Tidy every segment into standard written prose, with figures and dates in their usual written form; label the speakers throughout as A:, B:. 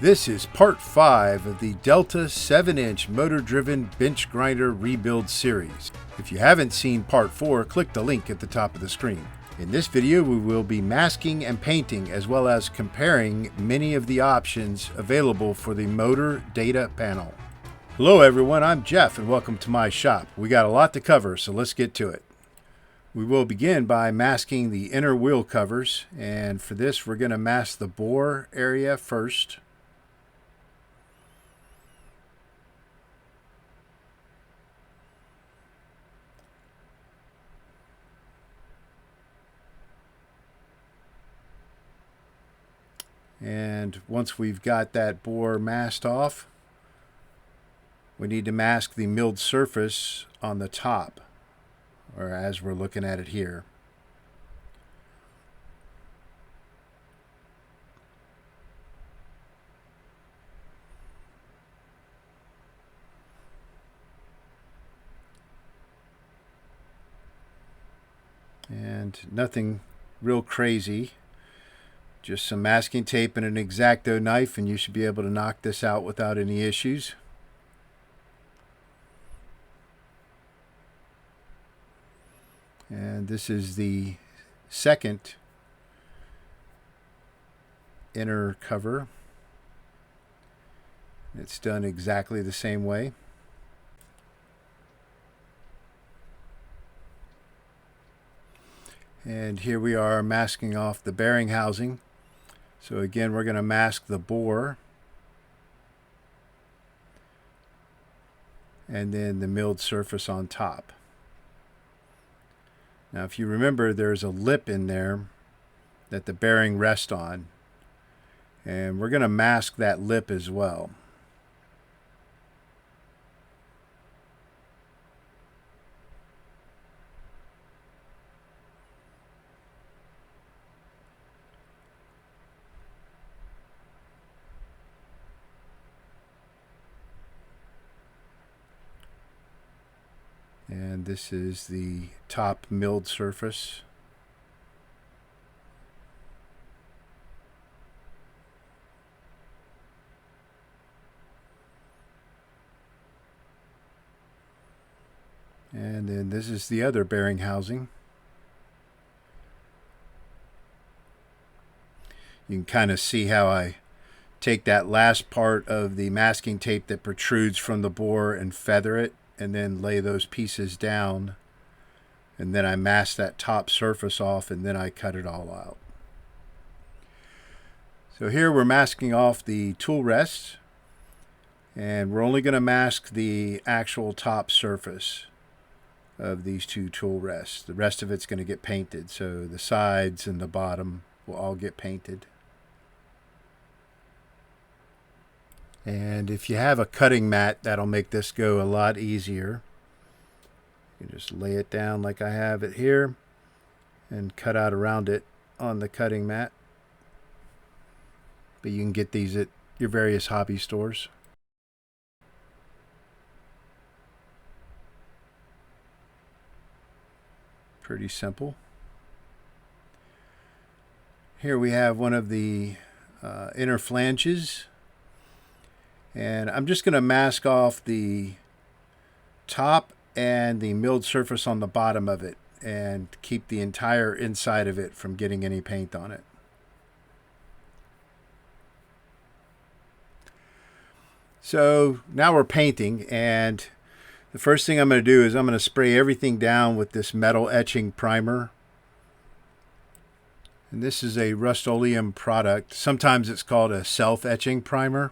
A: This is part 5 of the Delta 7-inch motor-driven bench grinder rebuild series. If you haven't seen part 4, click the link at the top of the screen. In this video, we will be masking and painting as well as comparing many of the options available for the motor data panel. Hello everyone, I'm Jeff and welcome to my shop. We got a lot to cover, so let's get to it. We will begin by masking the inner wheel covers, and for this we're going to mask the bore area first. And once we've got that bore masked off, we need to mask the milled surface on the top, or as we're looking at it here. And nothing real crazy. Just some masking tape and an X-Acto knife and you should be able to knock this out without any issues. And this is the second inner cover. It's done exactly the same way. And here we are masking off the bearing housing. So again, we're going to mask the bore and then the milled surface on top. Now if you remember, there's a lip in there that the bearing rests on, and we're going to mask that lip as well. And this is the top milled surface. And then this is the other bearing housing. You can kind of see how I take that last part of the masking tape that protrudes from the bore and feather it, and then lay those pieces down, and then I mask that top surface off, and then I cut it all out. So here we're masking off the tool rest, and we're only going to mask the actual top surface of these two tool rests. The rest of it's going to get painted, so the sides and the bottom will all get painted. And if you have a cutting mat, that'll make this go a lot easier. You just lay it down like I have it here and cut out around it on the cutting mat. But you can get these at your various hobby stores. Pretty simple. Here we have one of the inner flanges. And I'm just going to mask off the top and the milled surface on the bottom of it and keep the entire inside of it from getting any paint on it. So now we're painting, and the first thing I'm going to do is I'm going to spray everything down with this metal etching primer. And this is a Rust-Oleum product. Sometimes it's called a self-etching primer.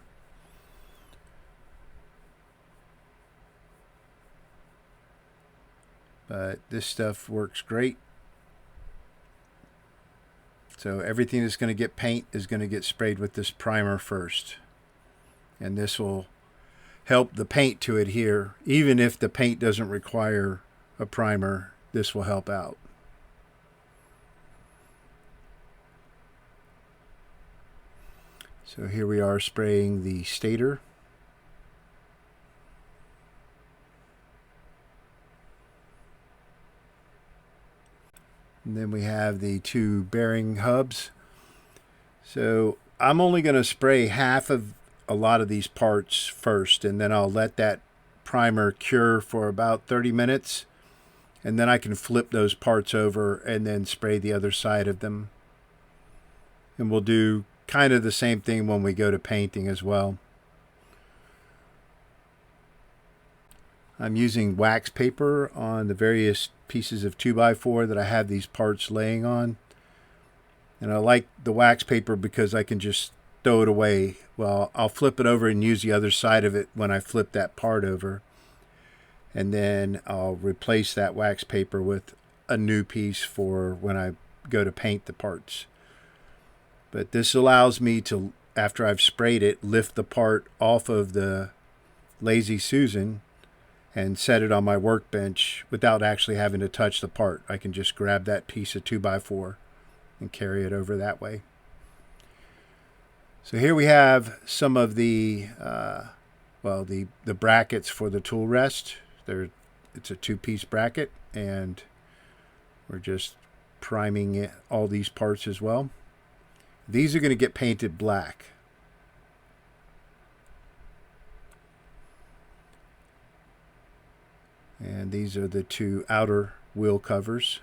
A: But this stuff works great. So everything that's going to get paint is going to get sprayed with this primer first. And this will help the paint to adhere. Even if the paint doesn't require a primer, this will help out. So here we are spraying the stator. And then we have the two bearing hubs. So I'm only going to spray half of a lot of these parts first, and then I'll let that primer cure for about 30 minutes, and then I can flip those parts over and then spray the other side of them. And we'll do kind of the same thing when we go to painting as well. I'm using wax paper on the various pieces of 2x4 that I have these parts laying on. And I like the wax paper because I can just throw it away. Well, I'll flip it over and use the other side of it when I flip that part over. And then I'll replace that wax paper with a new piece for when I go to paint the parts. But this allows me to, after I've sprayed it, lift the part off of the Lazy Susan and set it on my workbench without actually having to touch the part. I can just grab that piece of 2x4 and carry it over that way. So here we have some of the the brackets for the tool rest. It's a 2-piece bracket, and we're just priming all these parts as well. These are going to get painted black. And these are the 2 outer wheel covers.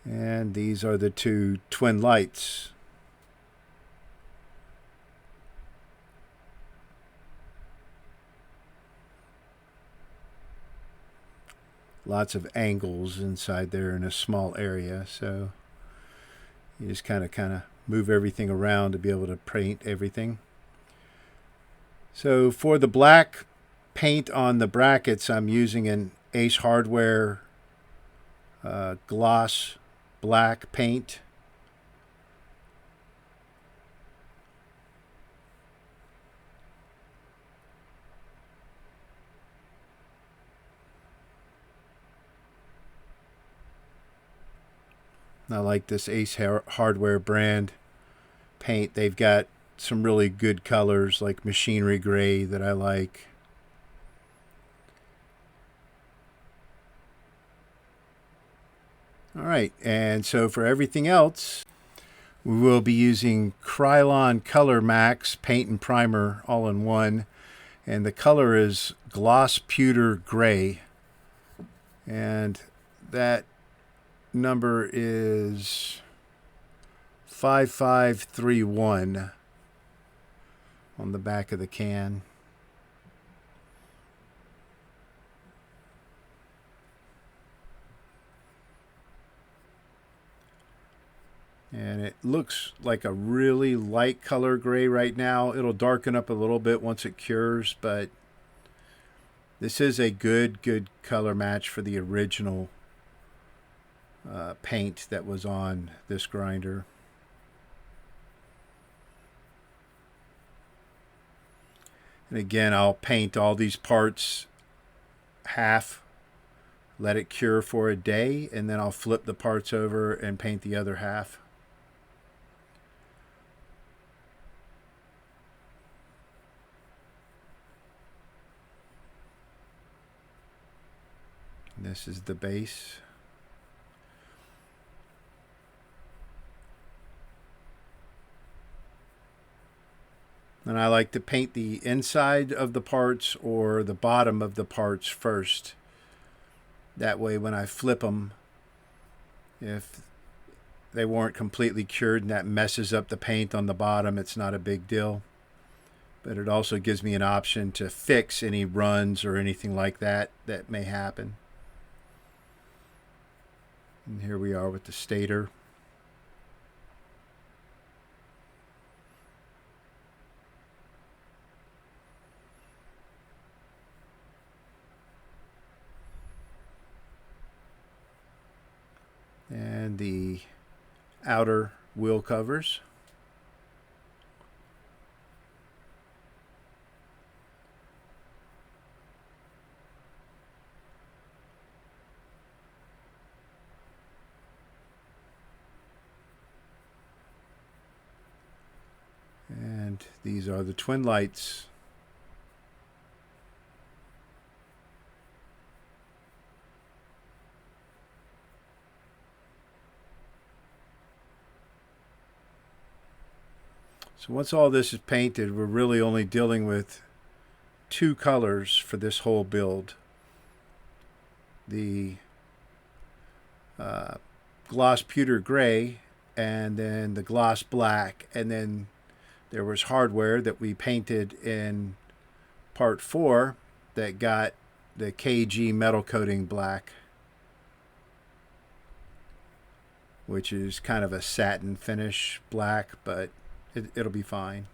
A: And these are the 2 twin lights. Lots of angles inside there in a small area, so you just kind of move everything around to be able to paint everything. So for the black paint on the brackets, I'm using an Ace Hardware gloss black paint. I like this Ace Hardware brand paint. They've got some really good colors like machinery gray that I like. All right, and so for everything else, we will be using Krylon Color Max paint and primer all in one. And the color is Gloss Pewter Gray. And that number is 5531 on the back of the can. And it looks like a really light color gray right now. It'll darken up a little bit once it cures, but this is a good color match for the original paint that was on this grinder. And again, I'll paint all these parts half, let it cure for a day, and then I'll flip the parts over and paint the other half. This is the base. And I like to paint the inside of the parts or the bottom of the parts first. That way when I flip them, if they weren't completely cured and that messes up the paint on the bottom, it's not a big deal. But it also gives me an option to fix any runs or anything like that that may happen. And here we are with the stator. And the outer wheel covers. And these are the twin lights. So once all this is painted, we're really only dealing with two colors for this whole build. The gloss pewter gray and then the gloss black, and then there was hardware that we painted in part 4 that got the KG metal coating black, which is kind of a satin finish black, but it'll be fine.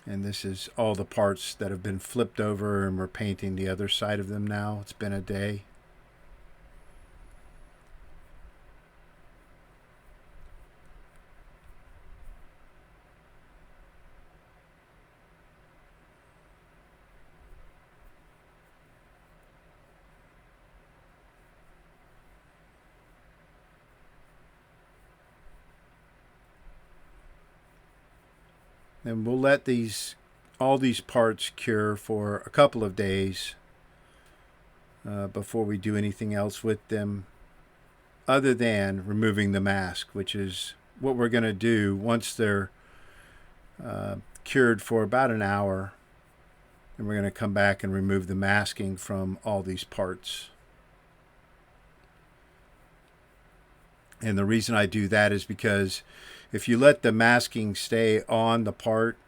A: And this is all the parts that have been flipped over, and we're painting the other side of them now. It's been a day. And we'll let all these parts cure for a couple of days before we do anything else with them, other than removing the mask, which is what we're going to do once they're cured for about an hour. And we're going to come back and remove the masking from all these parts. And the reason I do that is because if you let the masking stay on the part,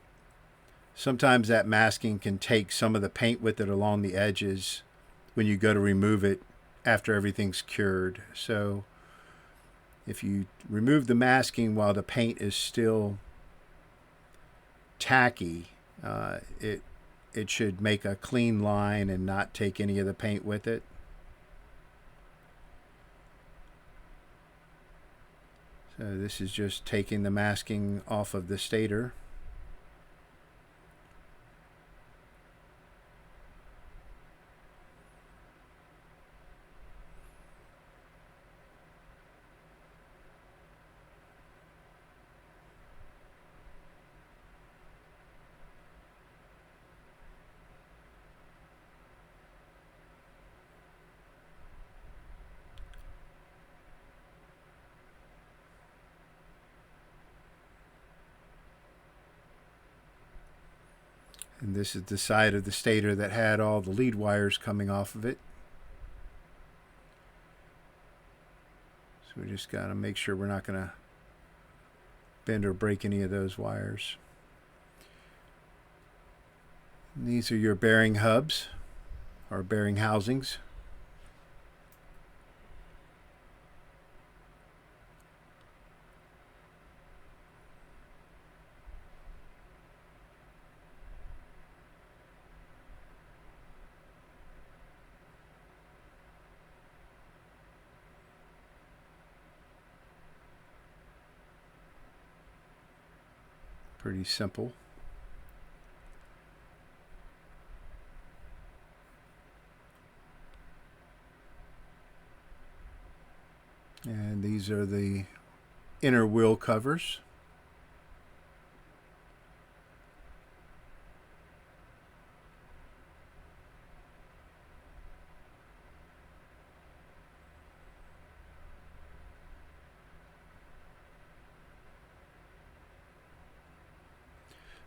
A: sometimes that masking can take some of the paint with it along the edges when you go to remove it after everything's cured. So if you remove the masking while the paint is still tacky, it should make a clean line and not take any of the paint with it. So this is just taking the masking off of the stator. And this is the side of the stator that had all the lead wires coming off of it. So we just got to make sure we're not going to bend or break any of those wires. And these are your bearing hubs, or bearing housings. Pretty simple. And these are the inner wheel covers.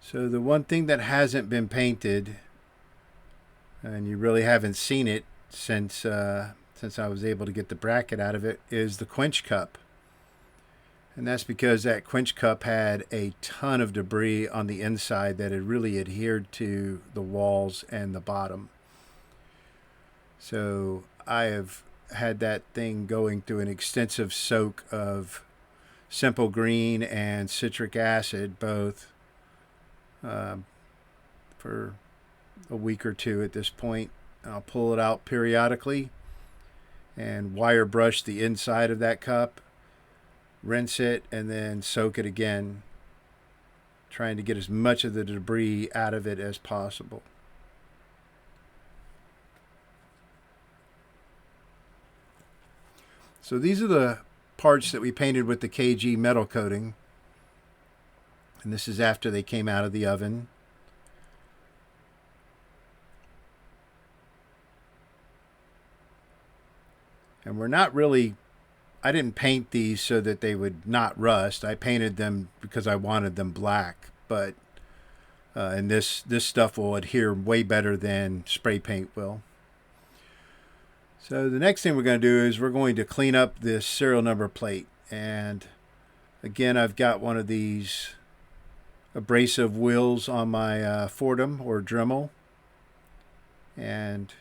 A: So the one thing that hasn't been painted, and you really haven't seen it since I was able to get the bracket out of it, is the quench cup. And that's because that quench cup had a ton of debris on the inside that had really adhered to the walls and the bottom. So I have had that thing going through an extensive soak of simple green and citric acid, both for a week or two at this point. I'll pull it out periodically and wire brush the inside of that cup, rinse it, and then soak it again, trying to get as much of the debris out of it as possible. So these are the parts that we painted with the KG metal coating. And this is after they came out of the oven. And we're not really, I didn't paint these so that they would not rust. I painted them because I wanted them black. But and this stuff will adhere way better than spray paint will. So the next thing we're going to do is we're going to clean up this serial number plate. And again, I've got one of these abrasive wheels on my Fordham or Dremel. And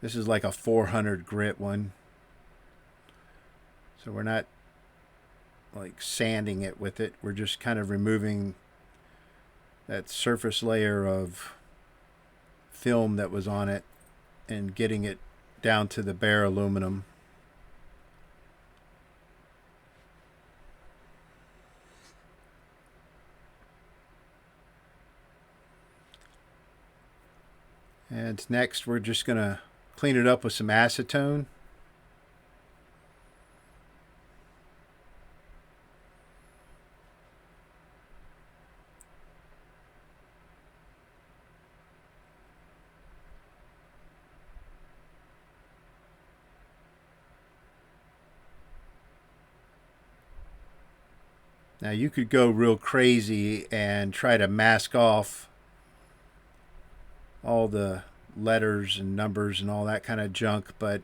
A: this is like a 400 grit one. So we're not like sanding it with it. We're just kind of removing that surface layer of film that was on it and getting it down to the bare aluminum. And next we're just going to clean it up with some acetone. Now you could go real crazy and try to mask off all the letters and numbers and all that kind of junk, but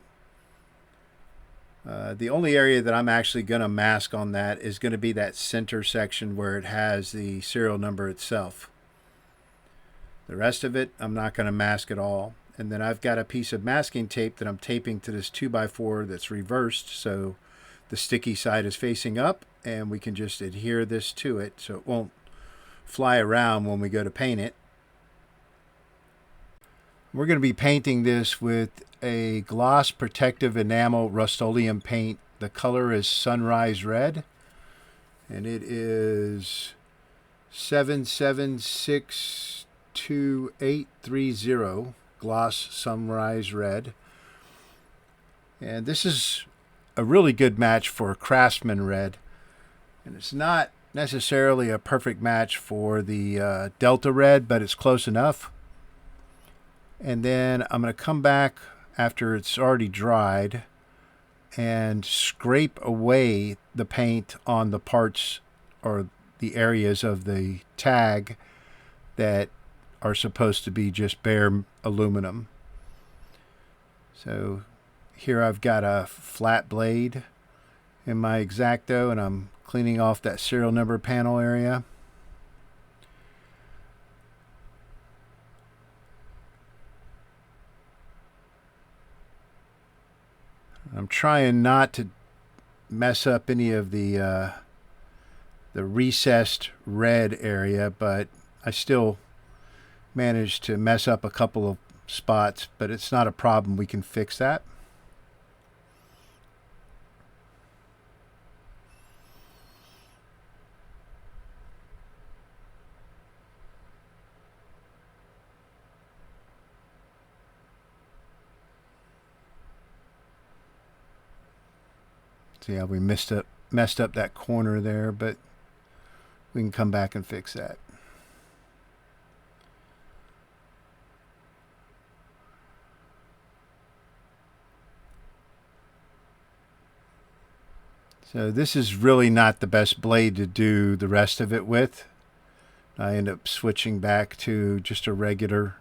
A: the only area that I'm actually going to mask on that is going to be that center section where it has the serial number itself. The rest of it I'm not going to mask at all. And then I've got a piece of masking tape that I'm taping to this 2x4 that's reversed, so the sticky side is facing up, and we can just adhere this to it so it won't fly around when we go to paint it. We're going to be painting this with a gloss protective enamel Rust-Oleum paint. The color is Sunrise Red, and it is 77622830 gloss Sunrise Red. And this is a really good match for Craftsman Red, and it's not necessarily a perfect match for the Delta Red, but it's close enough. And then I'm going to come back after it's already dried and scrape away the paint on the parts or the areas of the tag that are supposed to be just bare aluminum. So here I've got a flat blade in my X-Acto, and I'm cleaning off that serial number panel area. I'm trying not to mess up any of the recessed red area, but I still managed to mess up a couple of spots, but it's not a problem. We can fix that. See how we messed up that corner there, but we can come back and fix that. So this is really not the best blade to do the rest of it with. I end up switching back to just a regular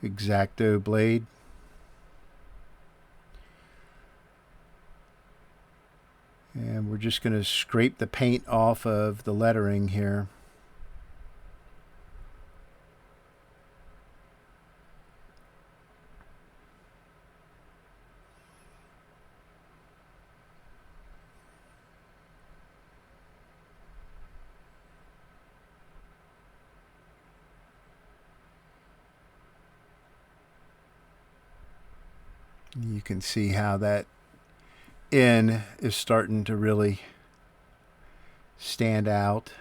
A: X-Acto blade. And we're just going to scrape the paint off of the lettering here. You can see how that N is starting to really stand out.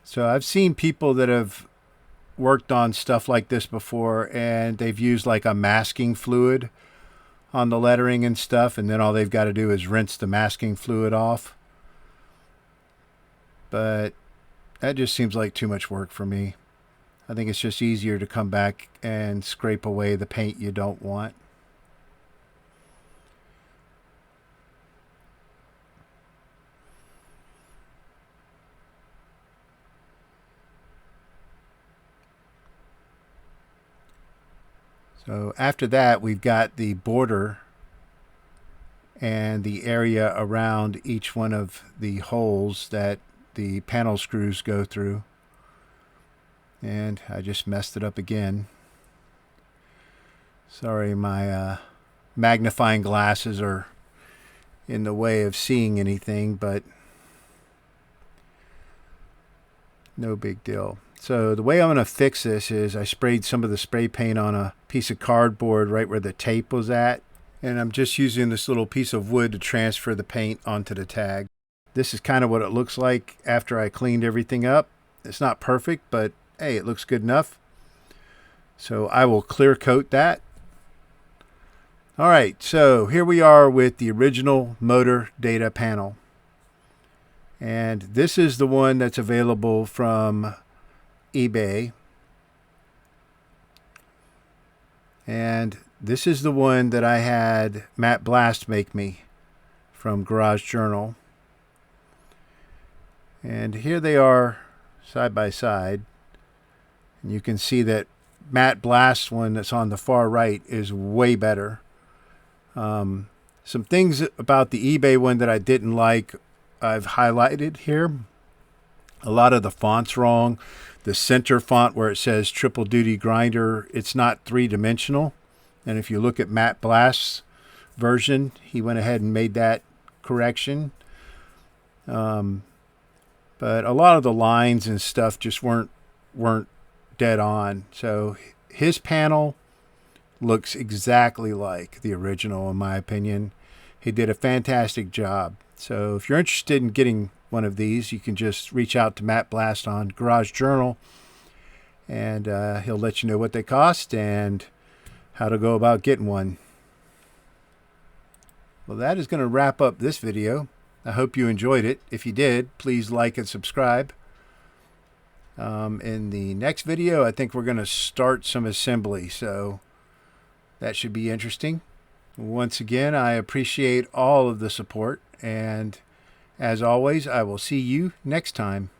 A: So I've seen people that have worked on stuff like this before, and they've used like a masking fluid on the lettering and stuff, and then all they've got to do is rinse the masking fluid off. But that just seems like too much work for me. I think it's just easier to come back and scrape away the paint you don't want. So after that, we've got the border and the area around each one of the holes that the panel screws go through. And I just messed it up again. Sorry, my magnifying glasses are in the way of seeing anything, but no big deal. So the way I'm going to fix this is I sprayed some of the spray paint on a piece of cardboard right where the tape was at, and I'm just using this little piece of wood to transfer the paint onto the tag. This is kind of what it looks like after I cleaned everything up. It's not perfect, but hey, it looks good enough. So I will clear coat that. All right, so here we are with the original motor data panel. And this is the one that's available from eBay. And this is the one that I had Matt Blast make me from Garage Journal. And here they are side by side. And you can see that Matt Blast's one that's on the far right is way better. Some things about the eBay one that I didn't like, I've highlighted here. A lot of the font's wrong. The center font where it says Triple Duty Grinder, it's not three-dimensional. And if you look at Matt Blast's version, he went ahead and made that correction. But a lot of the lines and stuff just weren't dead on. So his panel looks exactly like the original, in my opinion. He did a fantastic job. So if you're interested in getting one of these, you can just reach out to Matt Blast on Garage Journal, and he'll let you know what they cost and how to go about getting one. Well, that is going to wrap up this video. I hope you enjoyed it. If you did, please like and subscribe. In the next video, I think we're going to start some assembly, so that should be interesting. Once again, I appreciate all of the support, and as always, I will see you next time.